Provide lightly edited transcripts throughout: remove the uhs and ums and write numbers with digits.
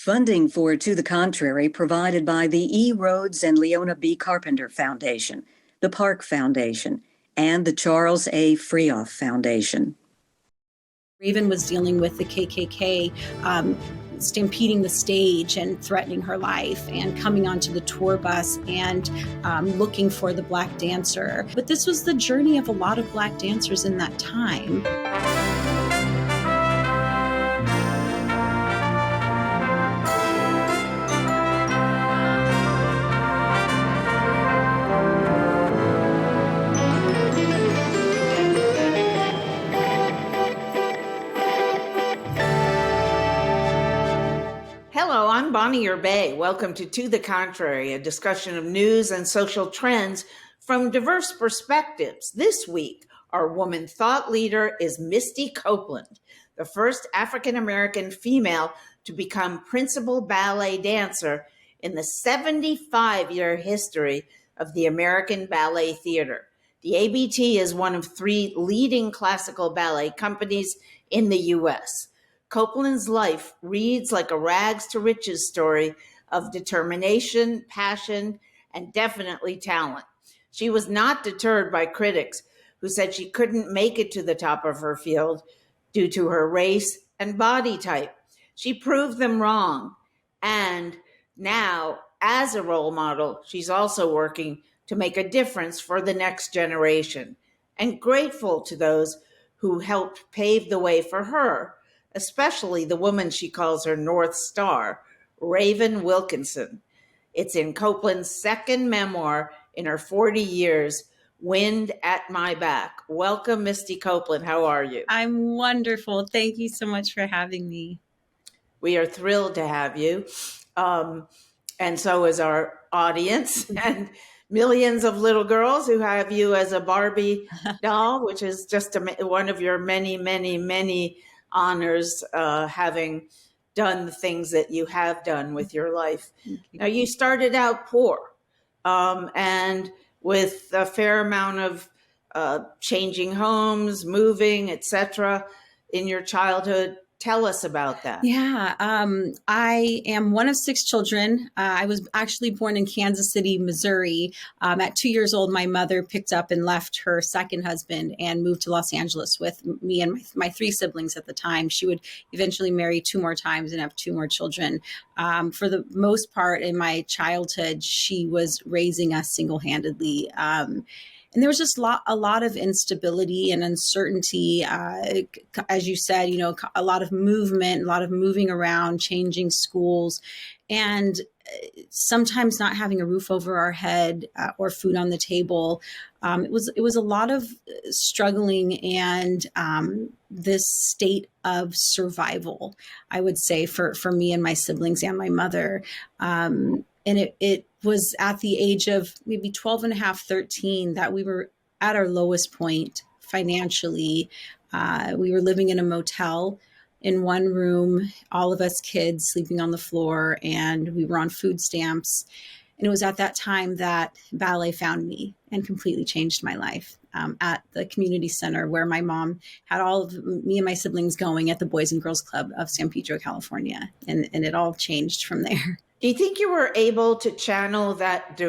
Funding for To the Contrary provided by the E. Rhodes and Leona B. Carpenter Foundation, the Park Foundation, and the Charles A. Freoff Foundation. Raven was dealing with the KKK stampeding the stage and threatening her life, and coming onto the tour bus and looking for the Black dancer. But this was the journey of a lot of Black dancers in that time. Hello, I'm Bonnie Urbay. Welcome to the Contrary, a discussion of news and social trends from diverse perspectives. This week, our woman thought leader is Misty Copeland, the first African-American female to become principal ballet dancer in the 75-year history of the American Ballet Theatre. The ABT is one of three leading classical ballet companies in the U.S. Copeland's life reads like a rags to riches story of determination, passion, and definitely talent. She was not deterred by critics who said she couldn't make it to the top of her field due to her race and body type. She proved them wrong. And now, as a role model, she's also working to make a difference for the next generation, and grateful to those who helped pave the way for her, especially the woman she calls her North Star, Raven Wilkinson. It's in Copeland's second memoir in her 40 years, Wind at My Back. Welcome, Misty Copeland. How are you? I'm wonderful. Thank you so much for having me. We are thrilled to have you. And so is our audience and millions of little girls who have you as a Barbie doll, which is just one of your many, many, many honors, having done the things that you have done with your life. Now, you started out poor and with a fair amount of changing homes, moving, etc. in your childhood. Tell us about that. Yeah, I am one of six children. I was actually born in Kansas City, Missouri. At 2 years old, my mother picked up and left her second husband and moved to Los Angeles with me and my three siblings at the time. She would eventually marry two more times and have two more children. For the most part in my childhood, she was raising us single-handedly. And there was just a lot of instability and uncertainty. As you said, a lot of movement, a lot of moving around, changing schools, and sometimes not having a roof over our head or food on the table. It was a lot of struggling and this state of survival, I would say, for me and my siblings and my mother. And it was at the age of maybe 12 and a half, 13, that we were at our lowest point financially. We were living in a motel in one room, all of us kids sleeping on the floor, and we were on food stamps. And it was at that time that ballet found me and completely changed my life at the community center where my mom had all of me and my siblings going at the Boys and Girls Club of San Pedro, California. And it all changed from there. Do you think you were able to channel that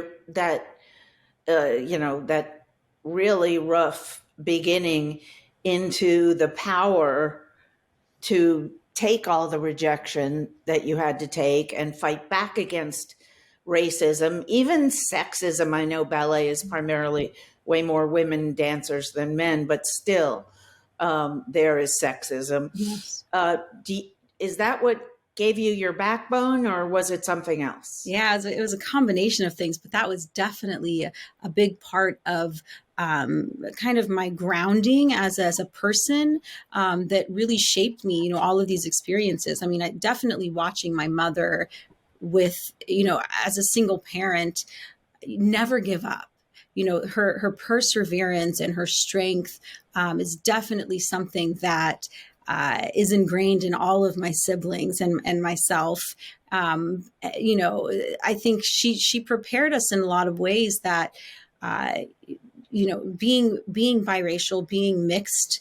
really rough beginning into the power to take all the rejection that you had to take and fight back against racism, even sexism? I know ballet is primarily way more women dancers than men, but still there is sexism. Yes. Is that what gave you your backbone, or was it something else? Yeah, it was a combination of things, but that was definitely a big part of kind of my grounding as a person that really shaped me, all of these experiences. I mean, definitely watching my mother with, as a single parent, never give up. Her perseverance and her strength is definitely something that is ingrained in all of my siblings and myself. I think she prepared us in a lot of ways that being biracial, being mixed,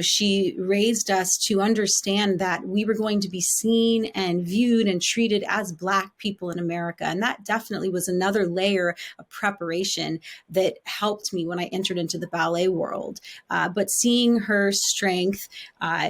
she raised us to understand that we were going to be seen and viewed and treated as Black people in America. And that definitely was another layer of preparation that helped me when I entered into the ballet world. But seeing her strength,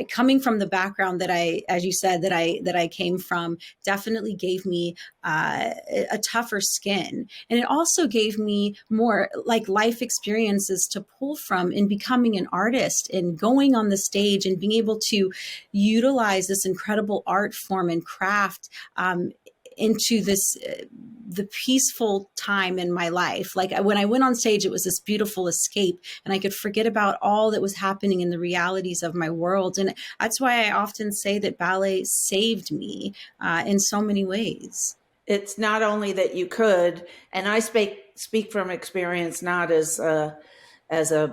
coming from the background that as you said, that I came from, definitely gave me a tougher skin. And it also gave me more like life experiences to pull from in becoming an artist and going on the stage and being able to utilize this incredible art form and craft into this the peaceful time in my life. Like when I went on stage, it was this beautiful escape, and I could forget about all that was happening in the realities of my world. And that's why I often say that ballet saved me in so many ways. It's not only that you could, and I speak from experience, not as a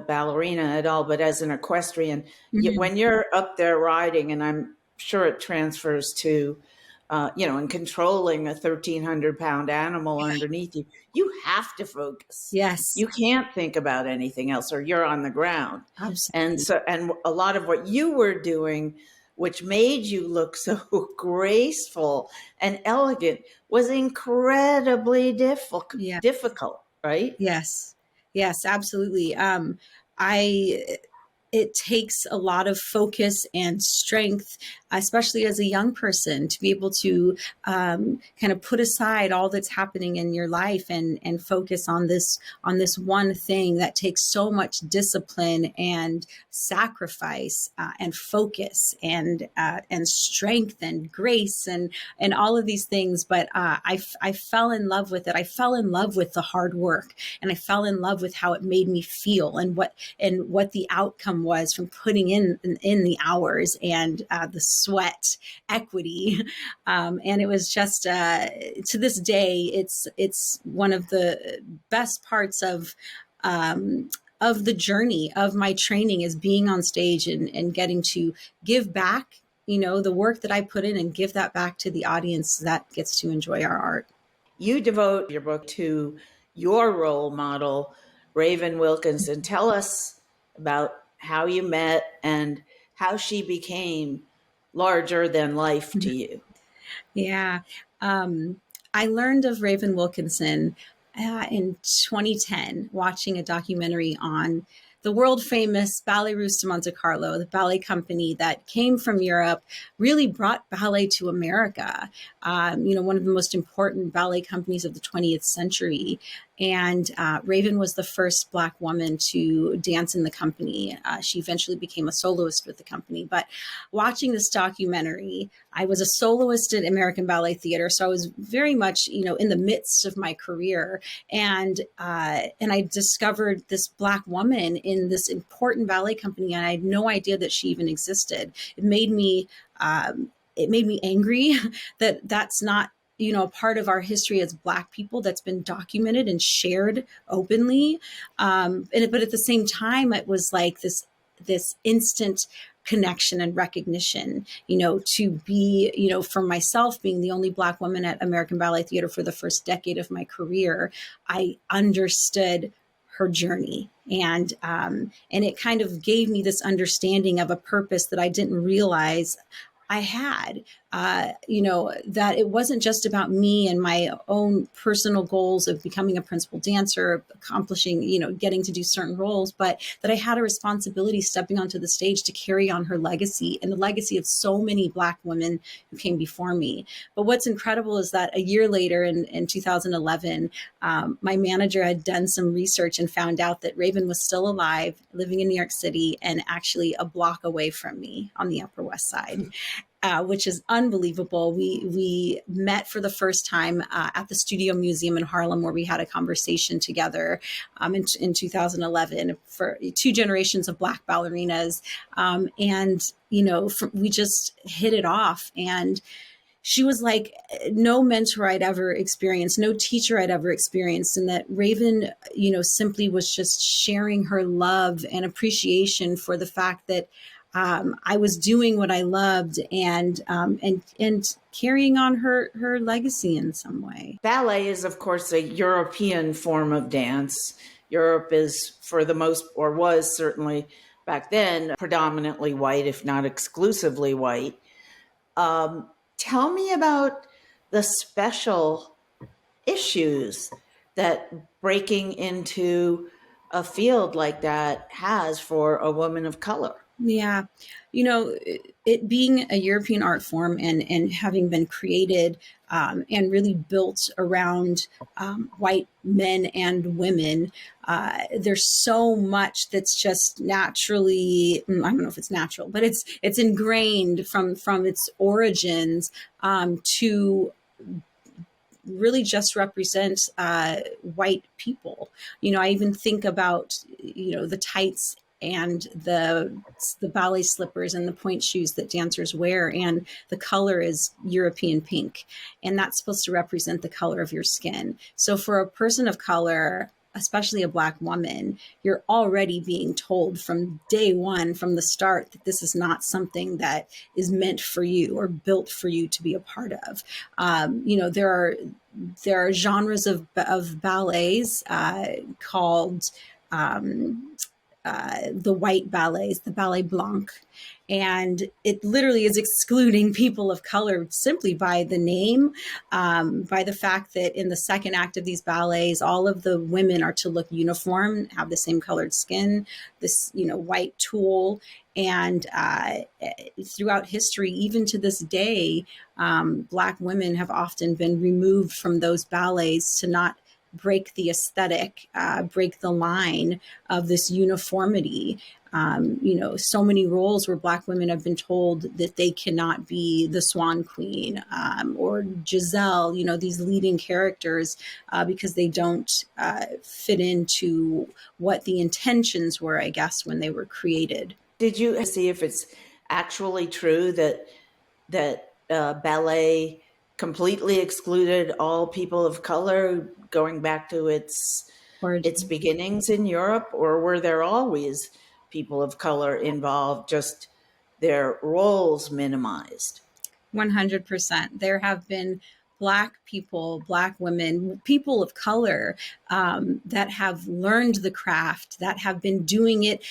ballerina at all, but as an equestrian. Mm-hmm. When you're up there riding, and I'm sure it transfers to, and controlling a 1,300-pound animal underneath you, you have to focus. Yes. You can't think about anything else, or you're on the ground. Absolutely. And a lot of what you were doing, which made you look so graceful and elegant, was incredibly difficult, right? Yes, absolutely. It takes a lot of focus and strength, especially as a young person, to be able to kind of put aside all that's happening in your life and focus on this one thing that takes so much discipline and sacrifice and focus and strength and grace and all of these things. But I fell in love with it. I fell in love with the hard work, and I fell in love with how it made me feel and what the outcome was from putting in the hours and the sweat equity. And it was just, to this day, it's one of the best parts of the journey of my training, is being on stage and getting to give back, the work that I put in, and give that back to the audience that gets to enjoy our art. You devote your book to your role model, Raven Wilkinson. Tell us about how you met and how she became larger than life to you. Yeah. I learned of Raven Wilkinson in 2010, watching a documentary on the world famous Ballet Russe de Monte Carlo, the ballet company that came from Europe, really brought ballet to America. One of the most important ballet companies of the 20th century. And Raven was the first Black woman to dance in the company. She eventually became a soloist with the company. But watching this documentary, I was a soloist at American Ballet Theatre, so I was very much, in the midst of my career. And I discovered this Black woman in this important ballet company, and I had no idea that she even existed. It made me angry that that's not part of our history as Black people that's been documented and shared openly. But at the same time, it was like this instant connection and recognition, to be, for myself, being the only Black woman at American Ballet Theatre for the first decade of my career, I understood her journey. And it kind of gave me this understanding of a purpose that I didn't realize I had, that it wasn't just about me and my own personal goals of becoming a principal dancer, accomplishing, getting to do certain roles, but that I had a responsibility stepping onto the stage to carry on her legacy and the legacy of so many Black women who came before me. But what's incredible is that a year later in 2011, my manager had done some research and found out that Raven was still alive, living in New York City, and actually a block away from me on the Upper West Side. Which is unbelievable. We met for the first time at the Studio Museum in Harlem, where we had a conversation together in 2011 for 2 generations of Black ballerinas. We just hit it off. And she was like no mentor I'd ever experienced, no teacher I'd ever experienced. And that Raven, simply was just sharing her love and appreciation for the fact that I was doing what I loved and carrying on her legacy in some way. Ballet is, of course, a European form of dance. Europe is, for the most, or was certainly back then, predominantly white, if not exclusively white. Tell me about the special issues that breaking into a field like that has for a woman of color. Yeah. It being a European art form and having been created and really built around white men and women, there's so much that's just naturally, I don't know if it's natural, but it's ingrained from its origins to really just represent white people. I even think about, the tights and the ballet slippers and the point shoes that dancers wear, and the color is European pink, and that's supposed to represent the color of your skin. So for a person of color, especially a Black woman, you're already being told from day one, from the start, that this is not something that is meant for you or built for you to be a part of. There are genres of ballets called the white ballets, the ballet blanc. And it literally is excluding people of color simply by the name, by the fact that in the second act of these ballets, all of the women are to look uniform, have the same colored skin, this, white tulle. And throughout history, even to this day, Black women have often been removed from those ballets to not break the aesthetic, break the line of this uniformity. So many roles where Black women have been told that they cannot be the Swan Queen or Giselle, these leading characters, because they don't fit into what the intentions were, I guess, when they were created. Did you see if it's actually true that ballet completely excluded all people of color going back to its beginnings in Europe, or were there always people of color involved, just their roles minimized? 100%. There have been Black people, Black women, people of color that have learned the craft, that have been doing it,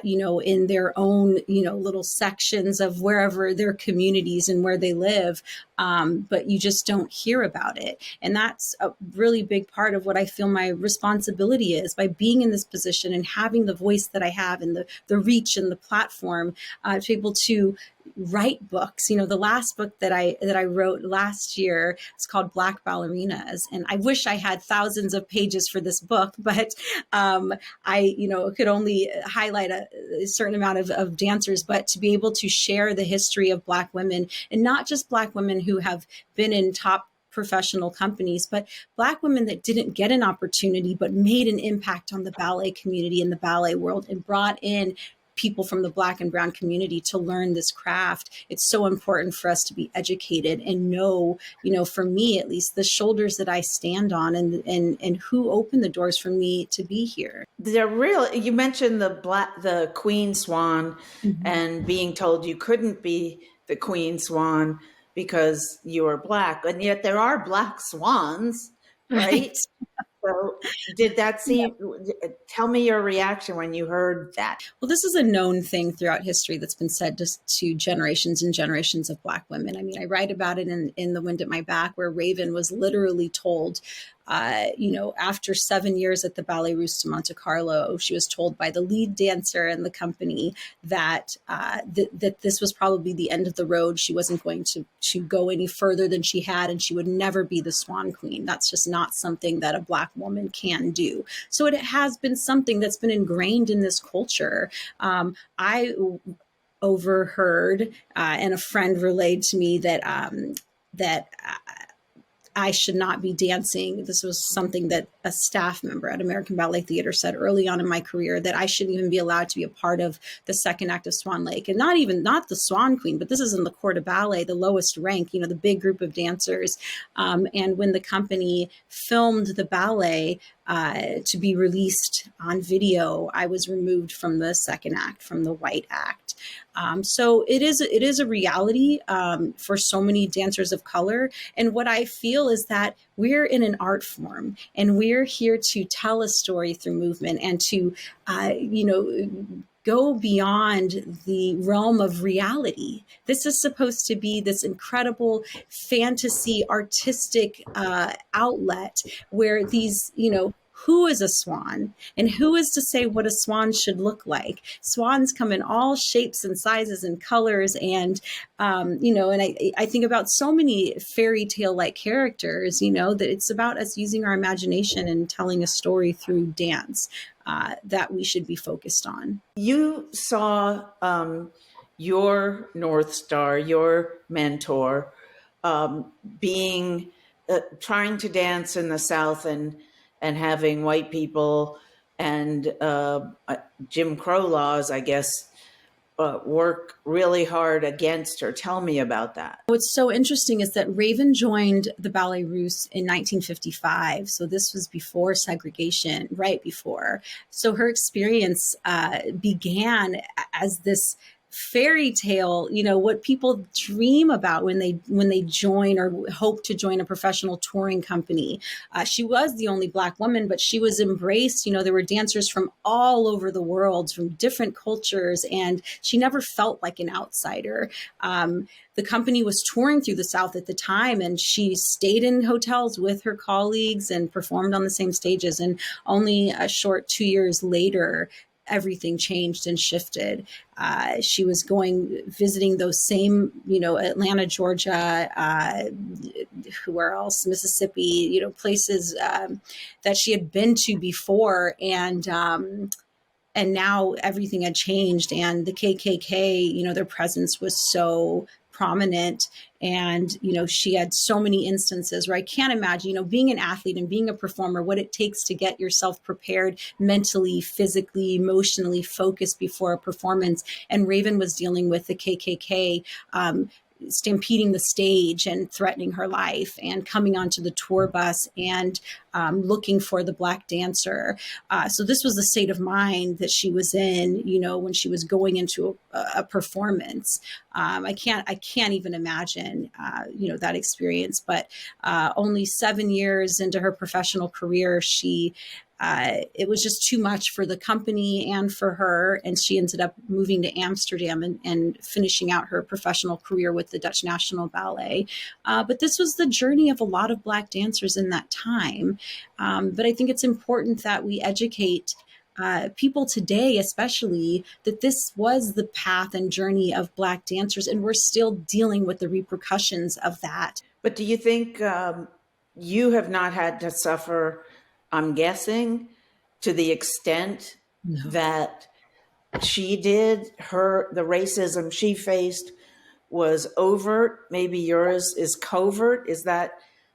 in their own, little sections of wherever their communities and where they live. But you just don't hear about it. And that's a really big part of what I feel my responsibility is, by being in this position and having the voice that I have and the reach and the platform to be able to write books. The last book that I wrote last year, it's called Black Ballerinas. And I wish I had thousands of pages for this book, but I could only highlight a certain amount of dancers. But to be able to share the history of Black women, and not just Black women who have been in top professional companies, but Black women that didn't get an opportunity but made an impact on the ballet community and the ballet world, and brought in people from the Black and brown community to learn this craft. It's so important for us to be educated and know, for me at least, the shoulders that I stand on and who opened the doors for me to be here. You mentioned the Queen Swan, mm-hmm. and being told you couldn't be the Queen Swan because you were Black, and yet there are Black swans, right? So did that seem, tell me your reaction when you heard that. Well, this is a known thing throughout history that's been said to generations and generations of Black women. I mean, I write about it in The Wind at My Back, where Raven was literally told, after 7 years at the Ballet Russe de Monte Carlo, she was told by the lead dancer and the company that that this was probably the end of the road. She wasn't going to go any further than she had, and she would never be the Swan Queen. That's just not something that a Black woman can do. So it has been something that's been ingrained in this culture. I overheard, and a friend relayed to me that I should not be dancing. This was something that a staff member at American Ballet Theatre said early on in my career, that I shouldn't even be allowed to be a part of the second act of Swan Lake. And not the Swan Queen, but this is in the Corps de Ballet, the lowest rank, the big group of dancers. And when the company filmed the ballet to be released on video, I was removed from the second act, from the white act. So it is a reality for so many dancers of color. And what I feel feel is that we're in an art form, and we're here to tell a story through movement and to, go beyond the realm of reality. This is supposed to be this incredible fantasy artistic outlet where these, who is a swan and who is to say what a swan should look like? Swans come in all shapes and sizes and colors. And, and I think about so many fairy tale like characters, that it's about us using our imagination and telling a story through dance that we should be focused on. You saw your North Star, your mentor, being trying to dance in the South and having white people and Jim Crow laws, I guess, work really hard against her. Tell me about that. What's so interesting is that Raven joined the Ballet Russe in 1955. So this was before segregation, right before. So her experience began as this fairy tale, what people dream about when they join or hope to join a professional touring company. She was the only Black woman, but she was embraced. There were dancers from all over the world, from different cultures, and she never felt like an outsider. The company was touring through the South at the time, and she stayed in hotels with her colleagues and performed on the same stages. And only a short 2 years later, everything changed and shifted. She was visiting those same, Atlanta, Georgia, where else, Mississippi, places that she had been to before. And now everything had changed, and the KKK, their presence was so prominent. And, she had so many instances where I can't imagine, being an athlete and being a performer, what it takes to get yourself prepared mentally, physically, emotionally focused before a performance. And Raven was dealing with the KKK, stampeding the stage and threatening her life, and coming onto the tour bus and looking for the Black dancer. So this was the state of mind that she was in, when she was going into a performance. I can't even imagine, that experience. But only 7 years into her professional career, it was just too much for the company and for her. And she ended up moving to Amsterdam and finishing out her professional career with the Dutch National Ballet. But this was the journey of a lot of Black dancers in that time. But I think it's important that we educate people today, especially, that this was the path and journey of Black dancers, and we're still dealing with the repercussions of that. But do you think you have not had to suffer, I'm guessing, to the extent that she did? The racism she faced was overt. Maybe yours is covert. Is that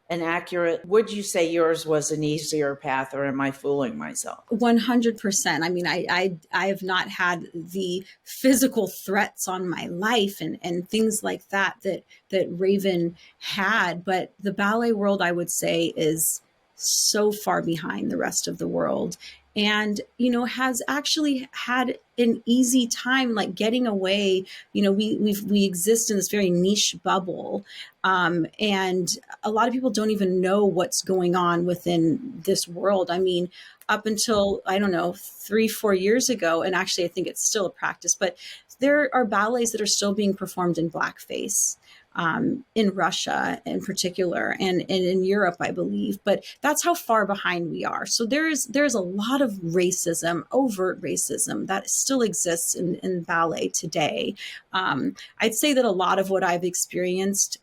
an accurate? Would you say yours was an easier path, or am I fooling myself? 100%. I mean, I have not had the physical threats on my life and things like that Raven had, but the ballet world, I would say, is so far behind the rest of the world, and, has actually had an easy time, like, getting away. We exist in this very niche bubble. And a lot of people don't even know what's going on within this world. I mean, up until, 3-4 years ago, and actually I think it's still a practice, but there are ballets that are still being performed in blackface. In Russia in particular, and in Europe, I believe, but that's how far behind we are. So there's a lot of racism, overt racism, that still exists in ballet today. I'd say that a lot of what I've experienced,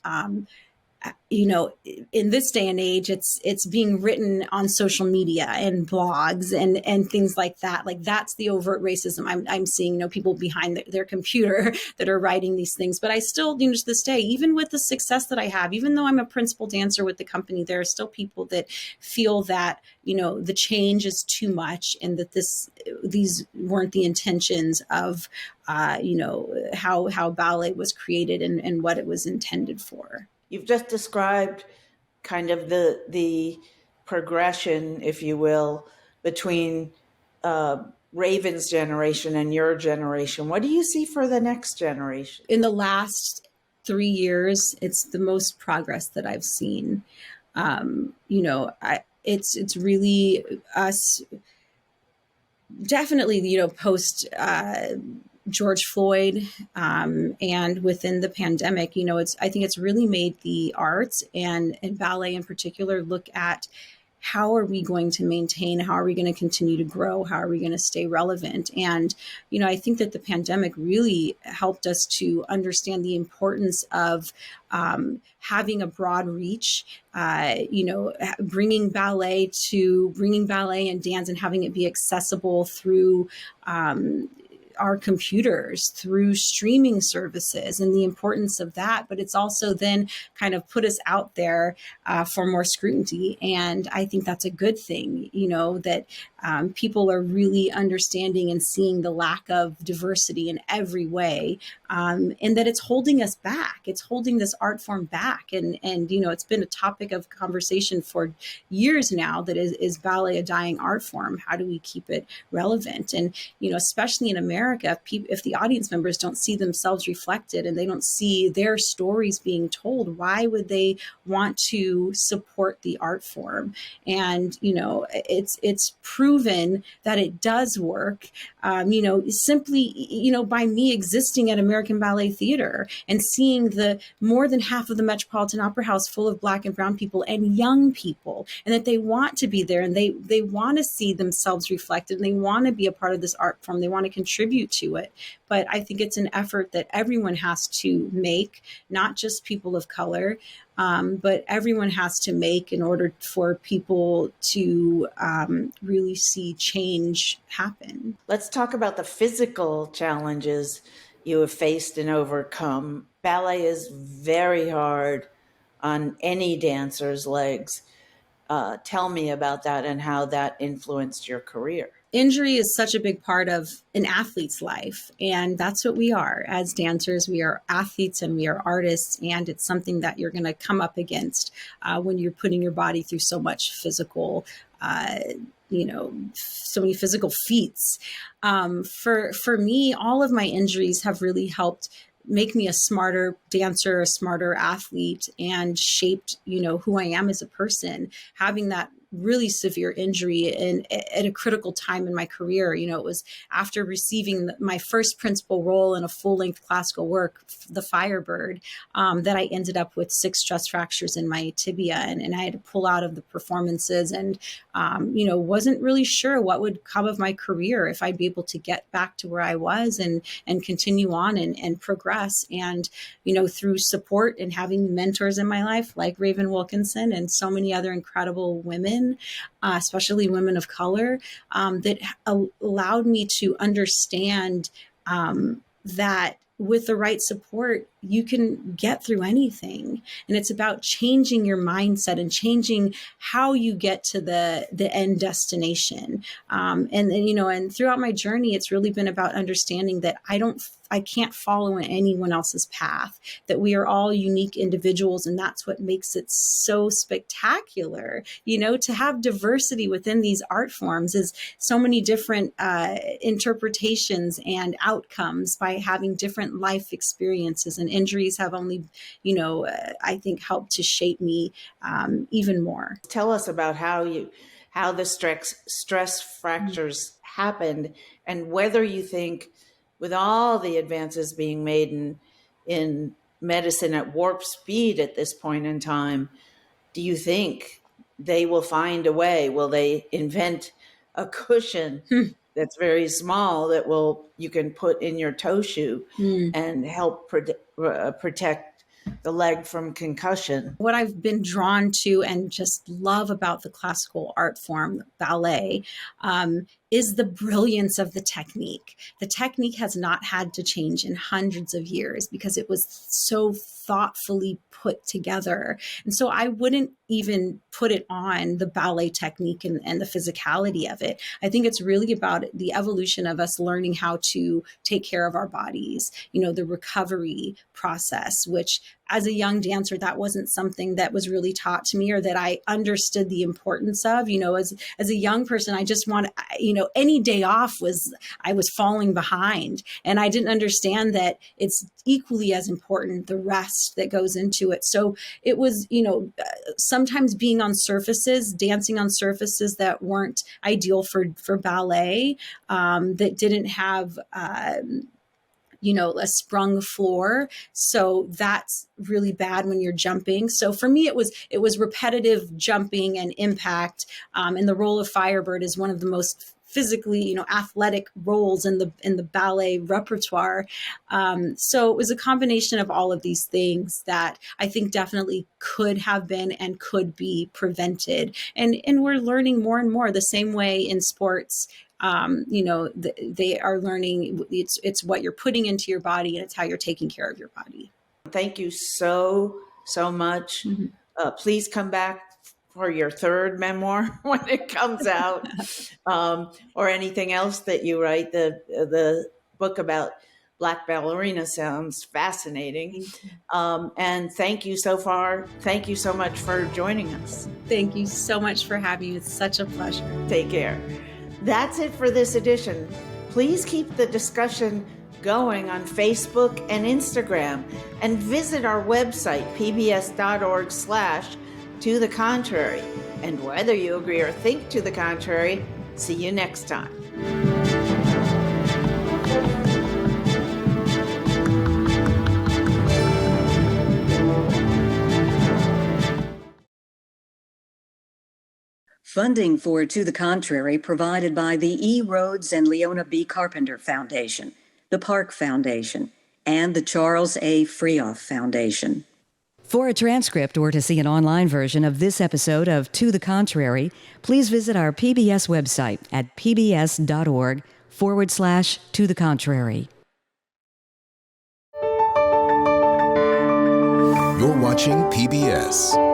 in this day and age, it's being written on social media and blogs and things like that. Like, that's the overt racism I'm seeing, people behind their computer that are writing these things. But I still, to this day, even with the success that I have, even though I'm a principal dancer with the company, there are still people that feel that, the change is too much, and that these weren't the intentions of, how ballet was created and what it was intended for. You've just described kind of the progression, if you will, between Raven's generation and your generation. What do you see for the next generation? In the last 3 years, it's the most progress that I've seen. It's really us, definitely, post George Floyd, and within the pandemic, I think it's really made the arts and ballet in particular look at how are we going to maintain, how are we going to continue to grow, how are we going to stay relevant. And I think that the pandemic really helped us to understand the importance of having a broad reach, bringing ballet and dance and having it be accessible through our computers, through streaming services, and the importance of that. But it's also then kind of put us out there for more scrutiny. And I think that's a good thing, that people are really understanding and seeing the lack of diversity in every way, and that it's holding us back. It's holding this art form back. And it's been a topic of conversation for years now, that is ballet a dying art form? How do we keep it relevant? And, especially in America, if the audience members don't see themselves reflected and they don't see their stories being told, why would they want to support the art form? And, it's proven that it does work, simply, by me existing at American Ballet Theatre and seeing the more than half of the Metropolitan Opera House full of Black and brown people and young people, and that they want to be there and they want to see themselves reflected and they want to be a part of this art form. They want to contribute to it. But I think it's an effort that everyone has to make, not just people of color, but everyone has to make in order for people to really see change happen. Let's talk about the physical challenges you have faced and overcome. Ballet is very hard on any dancer's legs. Tell me about that and how that influenced your career. Injury is such a big part of an athlete's life, and that's what we are as dancers. We are athletes and we are artists, and it's something that you're going to come up against when you're putting your body through so much physical, so many physical feats. For me, all of my injuries have really helped make me a smarter dancer, a smarter athlete, and shaped, who I am as a person. Having that really severe injury and at a critical time in my career. It was after receiving my first principal role in a full-length classical work, The Firebird, that I ended up with 6 stress fractures in my tibia, and I had to pull out of the performances, and wasn't really sure what would come of my career, if I'd be able to get back to where I was and continue on and progress. And through support and having mentors in my life like Raven Wilkinson and so many other incredible women, especially women of color, that allowed me to understand that with the right support, you can get through anything. And it's about changing your mindset and changing how you get to the end destination. And throughout my journey, it's really been about understanding that I can't follow anyone else's path, that we are all unique individuals. And that's what makes it so spectacular. To have diversity within these art forms is so many different interpretations and outcomes by having different life experiences, and injuries have only, I think helped to shape me even more. Tell us about how the stress fractures happened, and whether you think, with all the advances being made in medicine at warp speed at this point in time, do you think they will find a way? Will they invent a cushion that's very small that you can put in your toe shoe and help protect the leg from concussion? What I've been drawn to and just love about the classical art form, ballet, is the brilliance of the technique. The technique has not had to change in hundreds of years because it was so thoughtfully put together. And so I wouldn't even put it on the ballet technique and the physicality of it. I think it's really about the evolution of us learning how to take care of our bodies, the recovery process, which as a young dancer, that wasn't something that was really taught to me or that I understood the importance of. As a young person, I just any day off I was falling behind, and I didn't understand that it's equally as important, the rest that goes into it. So it was, sometimes being on surfaces, dancing on surfaces that weren't ideal for ballet, that didn't have, a sprung floor. So that's really bad when you're jumping. So for me, it was repetitive jumping and impact. And the role of Firebird is one of the most physically, athletic roles in the ballet repertoire. So it was a combination of all of these things that I think definitely could have been and could be prevented. And we're learning more and more the same way in sports. They are learning it's what you're putting into your body, and it's how you're taking care of your body. Thank you so much. Mm-hmm. Please come back for your third memoir when it comes out, or anything else that you write. The book about Black ballerina sounds fascinating. And thank you so far. Thank you so much for joining us. Thank you so much for having me. It's such a pleasure. Take care. That's it for this edition. Please keep the discussion going on Facebook and Instagram, and visit our website, pbs.org/to the contrary. And whether you agree or think to the contrary, see you next time. Funding for To the Contrary provided by the E. Rhodes and Leona B. Carpenter Foundation, the Park Foundation, and the Charles A. Freoff Foundation. For a transcript or to see an online version of this episode of To the Contrary, please visit our PBS website at pbs.org/To the Contrary. You're watching PBS.